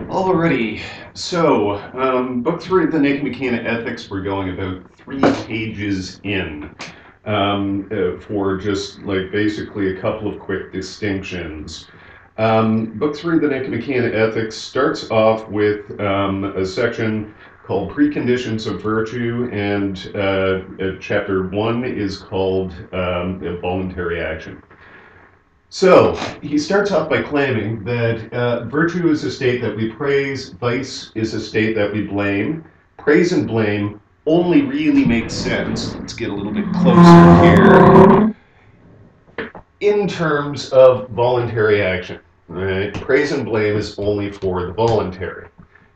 Alrighty, so book 3 of the Nicomachean Ethics, we're going about 3 pages in for just like basically a couple of quick distinctions. Book 3 of the Nicomachean Ethics starts off with a section called Preconditions of Virtue, and chapter 1 is called Voluntary Action. So, he starts off by claiming that virtue is a state that we praise, vice is a state that we blame. Praise and blame only really make sense, let's get a little bit closer here, in terms of voluntary action. Right? Praise and blame is only for the voluntary.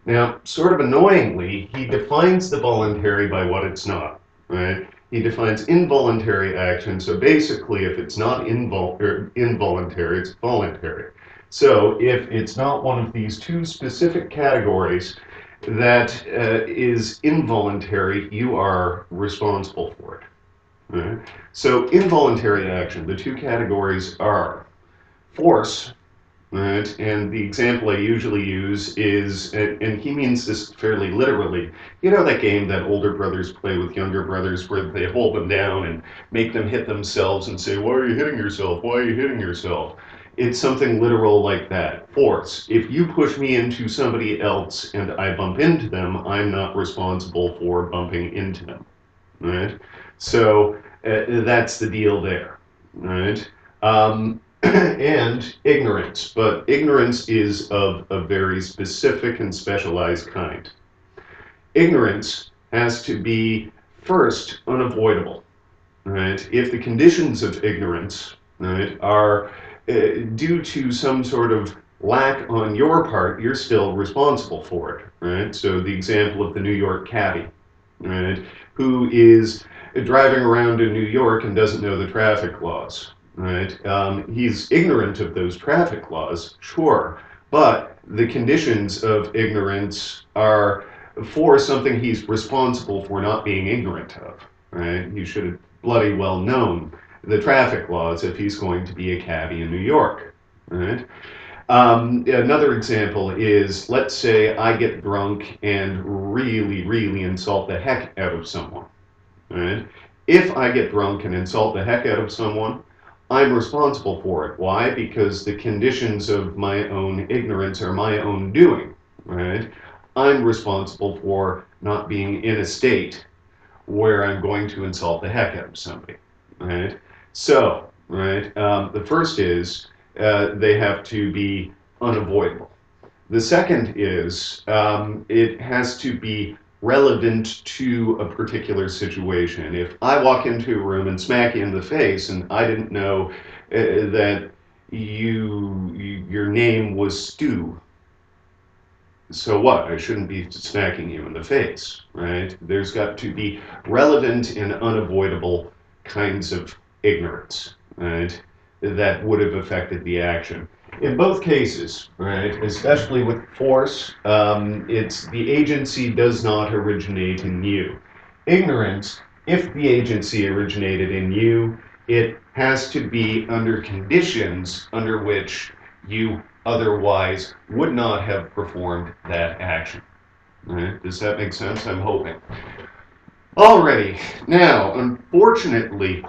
Now, sort of annoyingly, he defines the voluntary by what it's not. Right? He defines involuntary action, so basically if it's not involuntary, it's voluntary. So if it's not one of these two specific categories that is involuntary, you are responsible for it. Right? So involuntary action, the two categories are force. Right, and the example I usually use is, and he means this fairly literally, you know that game that older brothers play with younger brothers where they hold them down and make them hit themselves and say, why are you hitting yourself? Why are you hitting yourself? It's something literal like that. Force. If you push me into somebody else and I bump into them, I'm not responsible for bumping into them. Right? So that's the deal there. Right? And ignorance, but ignorance is of a very specific and specialized kind. Ignorance has to be first unavoidable, right? If the conditions of ignorance, right, are due to some sort of lack on your part, you're still responsible for it, right? So the example of the New York cabbie, right, who is driving around in New York and doesn't know the traffic laws. Right? He's ignorant of those traffic laws, sure, but the conditions of ignorance are for something he's responsible for not being ignorant of. Right? He should have bloody well known the traffic laws if he's going to be a cabbie in New York. Right? Another example is, let's say I get drunk and really insult the heck out of someone. Right? If I get drunk and insult the heck out of someone, I'm responsible for it. Why? Because the conditions of my own ignorance are my own doing, right? I'm responsible for not being in a state where I'm going to insult the heck out of somebody, right? So, right, the first is they have to be unavoidable. The second is it has to be relevant to a particular situation. If I walk into a room and smack you in the face and I didn't know that your name was Stu, so what? I shouldn't be smacking you in the face, right? There's got to be relevant and unavoidable kinds of ignorance, right, that would have affected the action. In both cases, right, especially with force, it's the agency does not originate in you. Ignorance, if the agency originated in you, it has to be under conditions under which you otherwise would not have performed that action. Right? Does that make sense? I'm hoping. Alrighty. Now, unfortunately,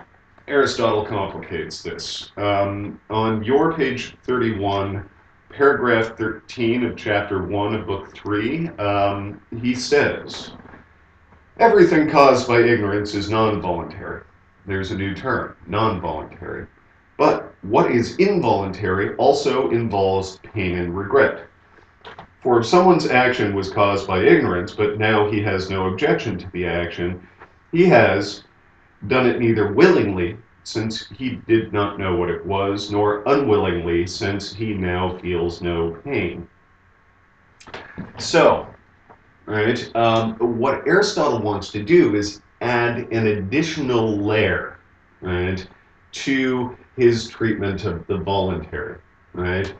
Aristotle complicates this. On your page 31, paragraph 13 of chapter 1 of book 3, he says, everything caused by ignorance is non-voluntary. There's a new term, non-voluntary. But what is involuntary also involves pain and regret. For if someone's action was caused by ignorance, but now he has no objection to the action, he has done it neither willingly, since he did not know what it was, nor unwillingly, since he now feels no pain. So, right, what Aristotle wants to do is add an additional layer, right, to his treatment of the voluntary, right?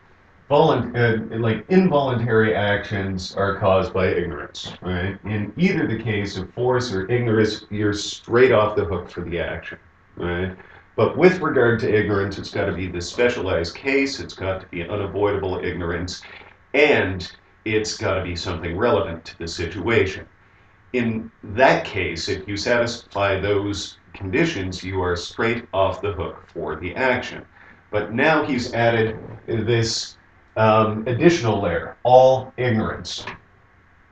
Like involuntary actions are caused by ignorance, right? In either the case of force or ignorance, you're straight off the hook for the action, right? But with regard to ignorance, it's got to be the specialized case, it's got to be unavoidable ignorance, and it's got to be something relevant to the situation. In that case, if you satisfy those conditions, you are straight off the hook for the action. But now he's added this additional layer, all ignorance.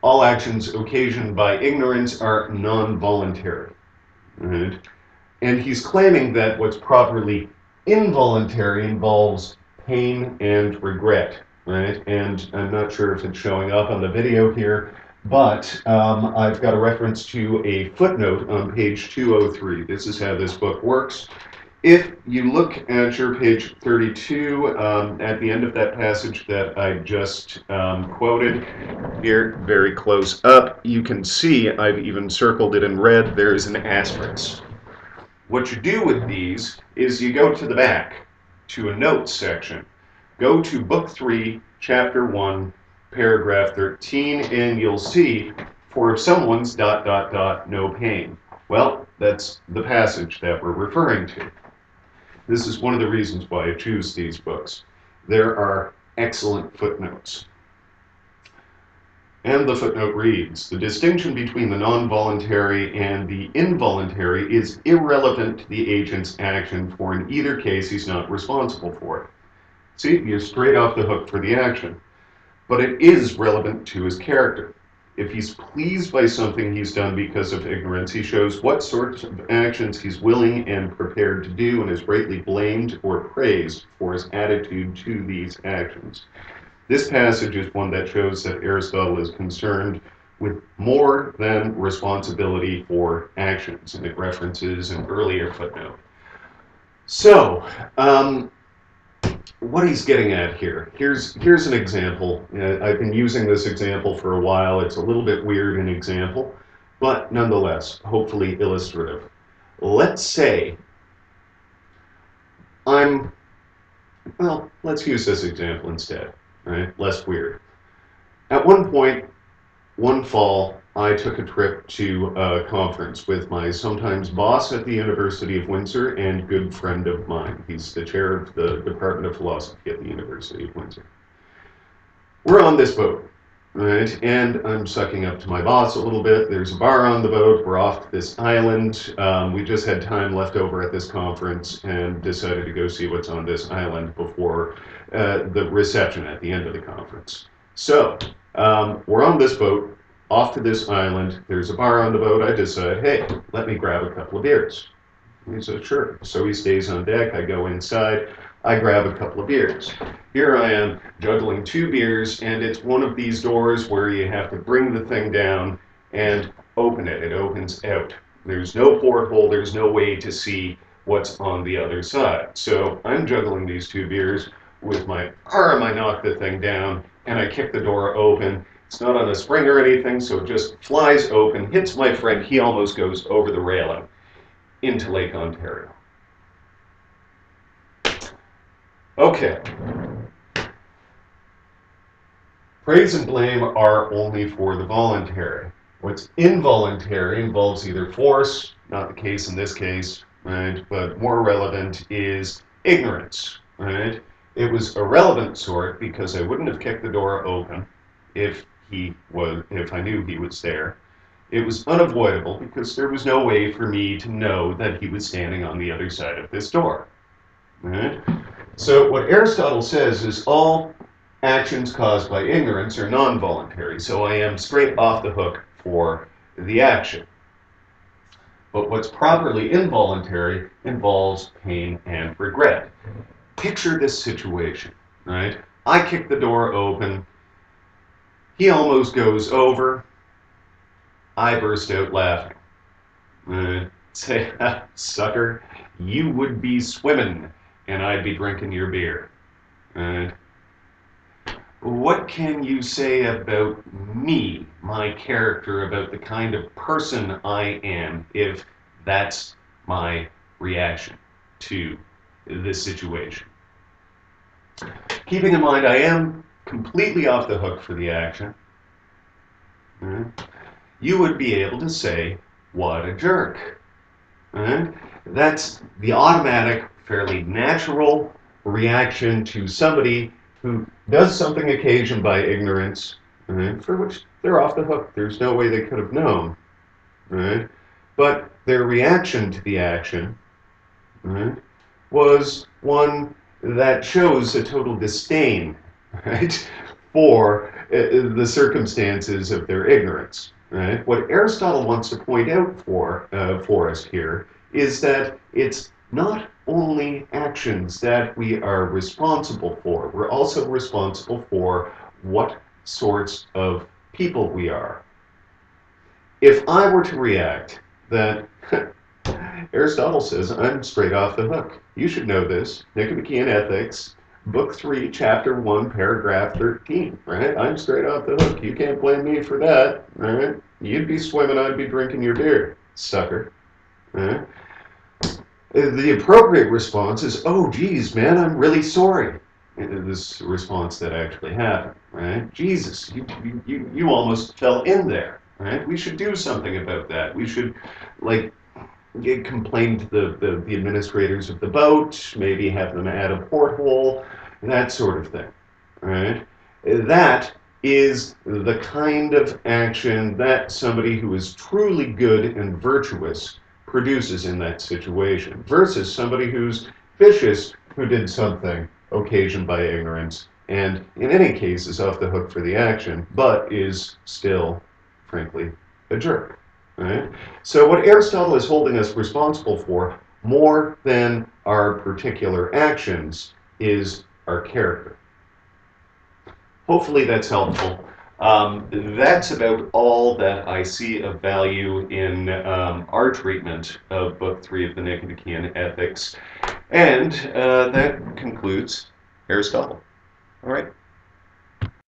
All actions occasioned by ignorance are non-voluntary. Right? And he's claiming that what's properly involuntary involves pain and regret. Right? And I'm not sure if it's showing up on the video here, but I've got a reference to a footnote on page 203. This is how this book works. If you look at your page 32, at the end of that passage that I just quoted, here, very close up, you can see I've even circled it in red. There's an asterisk. What you do with these is you go to the back, to a notes section. Go to Book 3, Chapter 1, Paragraph 13, and you'll see, for someone's ... no pain. Well, that's the passage that we're referring to. This is one of the reasons why I choose these books. There are excellent footnotes. And the footnote reads, the distinction between the non-voluntary and the involuntary is irrelevant to the agent's action, for in either case he's not responsible for it. See, you're straight off the hook for the action. But it is relevant to his character. If he's pleased by something he's done because of ignorance, he shows what sorts of actions he's willing and prepared to do and is greatly blamed or praised for his attitude to these actions. This passage is one that shows that Aristotle is concerned with more than responsibility for actions, and it references an earlier footnote. So, what he's getting at here, here's an example. I've been using this example for a while. It's a little bit weird an example, but nonetheless, hopefully illustrative. Let's say let's use this example instead, right? Less weird. At one point, one fall, I took a trip to a conference with my sometimes boss at the University of Windsor and good friend of mine. He's the chair of the Department of Philosophy at the University of Windsor. We're on this boat, right? And I'm sucking up to my boss a little bit. There's a bar on the boat. We're off to this island. We just had time left over at this conference and decided to go see what's on this island before the reception at the end of the conference. So we're on this boat, off to this island. There's a bar on the boat. I decide, hey, let me grab a couple of beers. He said, sure. So he stays on deck. I go inside. I grab a couple of beers. Here I am juggling 2 beers, and it's one of these doors where you have to bring the thing down and open it. It opens out. There's no porthole. There's no way to see what's on the other side. So I'm juggling these 2 beers. With my arm, I knock the thing down, and I kick the door open. It's not on a spring or anything, so it just flies open, hits my friend. He almost goes over the railing into Lake Ontario. Okay. Praise and blame are only for the voluntary. What's involuntary involves either force, not the case in this case, right? But more relevant is ignorance, right? It was a relevant sort because I wouldn't have kicked the door open if I knew he was there. It was unavoidable because there was no way for me to know that he was standing on the other side of this door. Right? So what Aristotle says is all actions caused by ignorance are non-voluntary, so I am straight off the hook for the action. But what's properly involuntary involves pain and regret. Picture this situation, right? I kick the door open. He almost goes over. I burst out laughing. Say, sucker, you would be swimming and I'd be drinking your beer. What can you say about me, my character, about the kind of person I am, if that's my reaction to this situation? Keeping in mind I am completely off the hook for the action, you would be able to say, what a jerk. That's the automatic, fairly natural reaction to somebody who does something occasioned by ignorance, right, for which they're off the hook. There's no way they could have known, right? But their reaction to the action, right, was one that shows a total disdain, right, for the circumstances of their ignorance, right? What Aristotle wants to point out for us here is that it's not only actions that we are responsible for, we're also responsible for what sorts of people we are. If I were to react that Aristotle says, I'm straight off the hook. You should know this. Nicomachean Ethics, Book 3, Chapter 1, Paragraph 13, right? I'm straight off the hook. You can't blame me for that, right? You'd be swimming, I'd be drinking your beer, sucker, right? The appropriate response is, oh, geez, man, I'm really sorry. This response that actually happened, right? Jesus, you almost fell in there, right? We should do something about that. We should, like, complain to the administrators of the boat, maybe have them add a porthole, that sort of thing, right? That is the kind of action that somebody who is truly good and virtuous produces in that situation, versus somebody who's vicious, who did something occasioned by ignorance, and in any case is off the hook for the action, but is still, frankly, a jerk. Right? So what Aristotle is holding us responsible for, more than our particular actions, is our character. Hopefully that's helpful. That's about all that I see of value in our treatment of Book 3 of the Nicomachean Ethics. And that concludes Aristotle. All right.